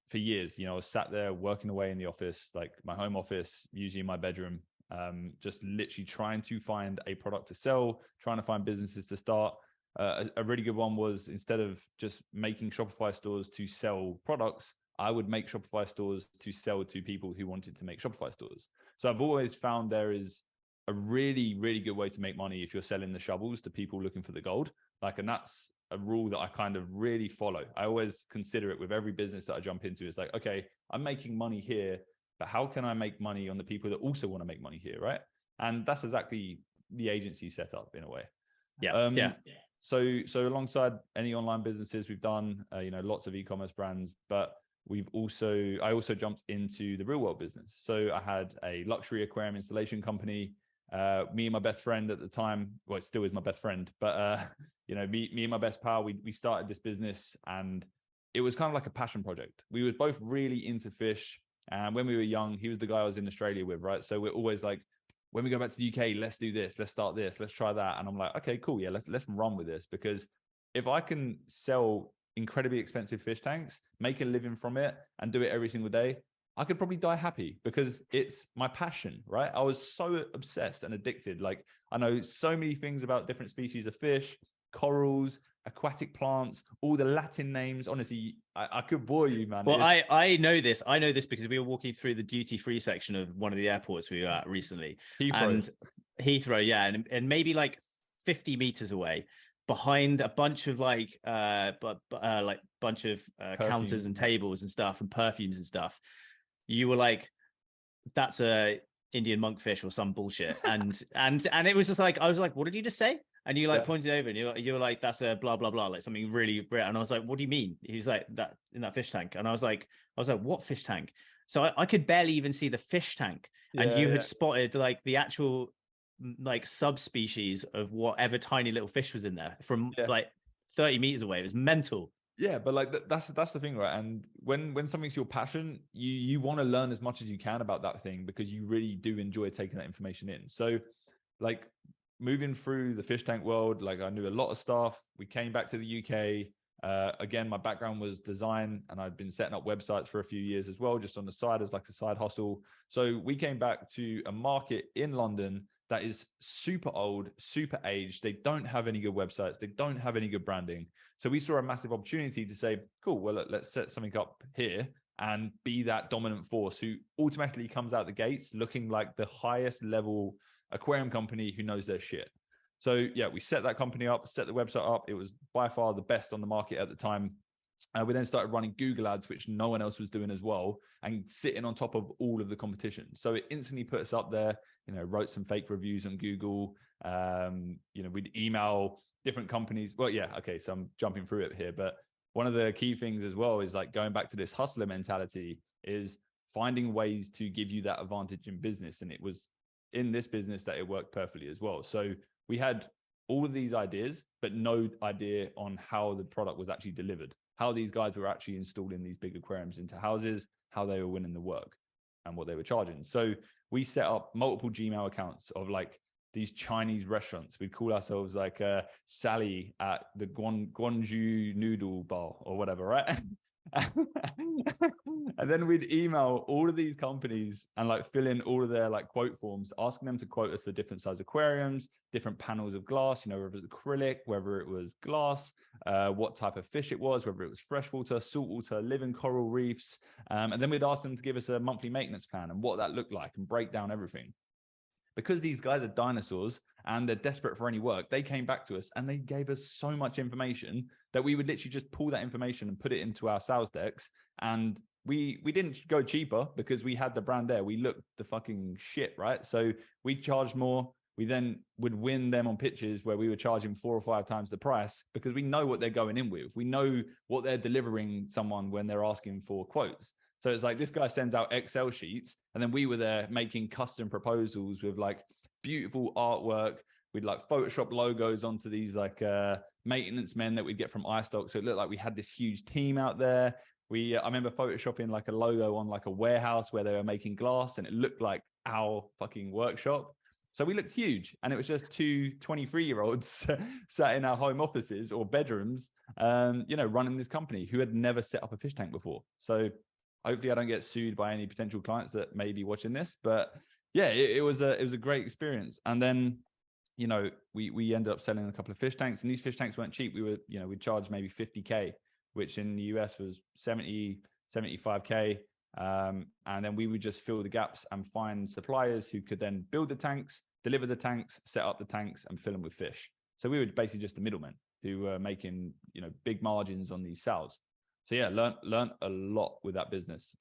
for years, I was sat there working away in the office, like my home office, usually in my bedroom, just literally trying to find a product to sell, trying to find businesses to start. A really good one was, instead of just making Shopify stores to sell products, I would make Shopify stores to sell to people who wanted to make Shopify stores. So I've always found there is a really, really good way to make money if you're selling the shovels to people looking for the gold. And that's a rule that I kind of really follow. I always consider it with every business that I jump into. It's like, okay, I'm making money here, but how can I make money on the people that also want to make money here, right? And that's exactly the agency setup in a way. Yeah. So alongside any online businesses we've done, lots of e-commerce brands, but I also jumped into the real world business. So I had a luxury aquarium installation company. Me and my best friend at the time, well, it still is my best friend, but me and my best pal, we started this business, and it was kind of like a passion project. We were both really into fish, and when we were young, he was the guy I was in Australia with, right? So we're always like, when we go back to the UK, let's do this, let's start this, let's try that. And I'm like, okay, cool, yeah, let's run with this, because if I can sell incredibly expensive fish tanks, make a living from it, and do it every single day, I could probably die happy, because it's my passion, right? I was so obsessed and addicted. Like, I know so many things about different species of fish, corals, aquatic plants, all the Latin names. Honestly, I could bore you, man. Well, I know this. I know this because we were walking through the duty-free section of one of the airports we were at recently. Heathrow, yeah, and maybe like 50 meters away, behind a bunch of counters and tables and stuff, and perfumes and stuff, you were like, that's a Indian monkfish or some bullshit. And it was just like, I was like, what did you just say? And you pointed over, and you were like, that's a blah blah blah, like something really rare. And I was like, what do you mean? He was like, that in that fish tank. And I was like, what fish tank? So I could barely even see the fish tank, and you had spotted like the actual like subspecies of whatever tiny little fish was in there from like 30 meters away. It was mental. Yeah, but like that's the thing, right? And when something's your passion, you want to learn as much as you can about that thing, because you really do enjoy taking that information in. So like, moving through the fish tank world, like, I knew a lot of stuff. We came back to the UK. Again, my background was design, and I'd been setting up websites for a few years as well, just on the side as like a side hustle. So we came back to a market in London that is super old, super aged. They don't have any good websites. They don't have any good branding. So we saw a massive opportunity to say, cool, well, let's set something up here and be that dominant force who automatically comes out the gates looking like the highest level aquarium company who knows their shit. So yeah, we set that company up, set the website up. It was by far the best on the market at the time. We then started running Google ads, which no one else was doing as well, and sitting on top of all of the competition. So it instantly put us up there, wrote some fake reviews on Google. We'd email different companies. Well, yeah, okay, so I'm jumping through it here, but one of the key things as well is like going back to this hustler mentality, is finding ways to give you that advantage in business. And it was in this business that it worked perfectly as well. So we had all of these ideas, but no idea on how the product was actually delivered, how these guys were actually installing these big aquariums into houses, how they were winning the work, and what they were charging. So we set up multiple Gmail accounts of like these Chinese restaurants. We'd call ourselves like Sally at the Guangzhou noodle bar or whatever, right? And then we'd email all of these companies and like fill in all of their like quote forms, asking them to quote us for different size aquariums, different panels of glass, whether it was acrylic, whether it was glass, what type of fish it was, whether it was freshwater, saltwater, living coral reefs. And then we'd ask them to give us a monthly maintenance plan and what that looked like, and break down everything. Because these guys are dinosaurs and they're desperate for any work, they came back to us and they gave us so much information that we would literally just pull that information and put it into our sales decks. And we didn't go cheaper because we had the brand there. We looked the fucking shit, right? So we charged more. We then would win them on pitches where we were charging 4 or 5 times the price, because we know what they're going in with. We know what they're delivering someone when they're asking for quotes. So it's like, this guy sends out Excel sheets, and then we were there making custom proposals with like beautiful artwork. We'd like Photoshop logos onto these like maintenance men that we'd get from iStock. So it looked like we had this huge team out there. I remember photoshopping like a logo on like a warehouse where they were making glass, and it looked like our fucking workshop. So we looked huge, and it was just 2 23-year-olds sat in our home offices or bedrooms, running this company who had never set up a fish tank before. So Hopefully I don't get sued by any potential clients that may be watching this, but yeah, it was a great experience. And then, you know, we ended up selling a couple of fish tanks, and these fish tanks weren't cheap. We were, you know, we charged maybe 50K, which in the US was 70, 75K. And then we would just fill the gaps and find suppliers who could then build the tanks, deliver the tanks, set up the tanks, and fill them with fish. So we were basically just the middlemen who were making, you know, big margins on these sales. So yeah, learned a lot with that business.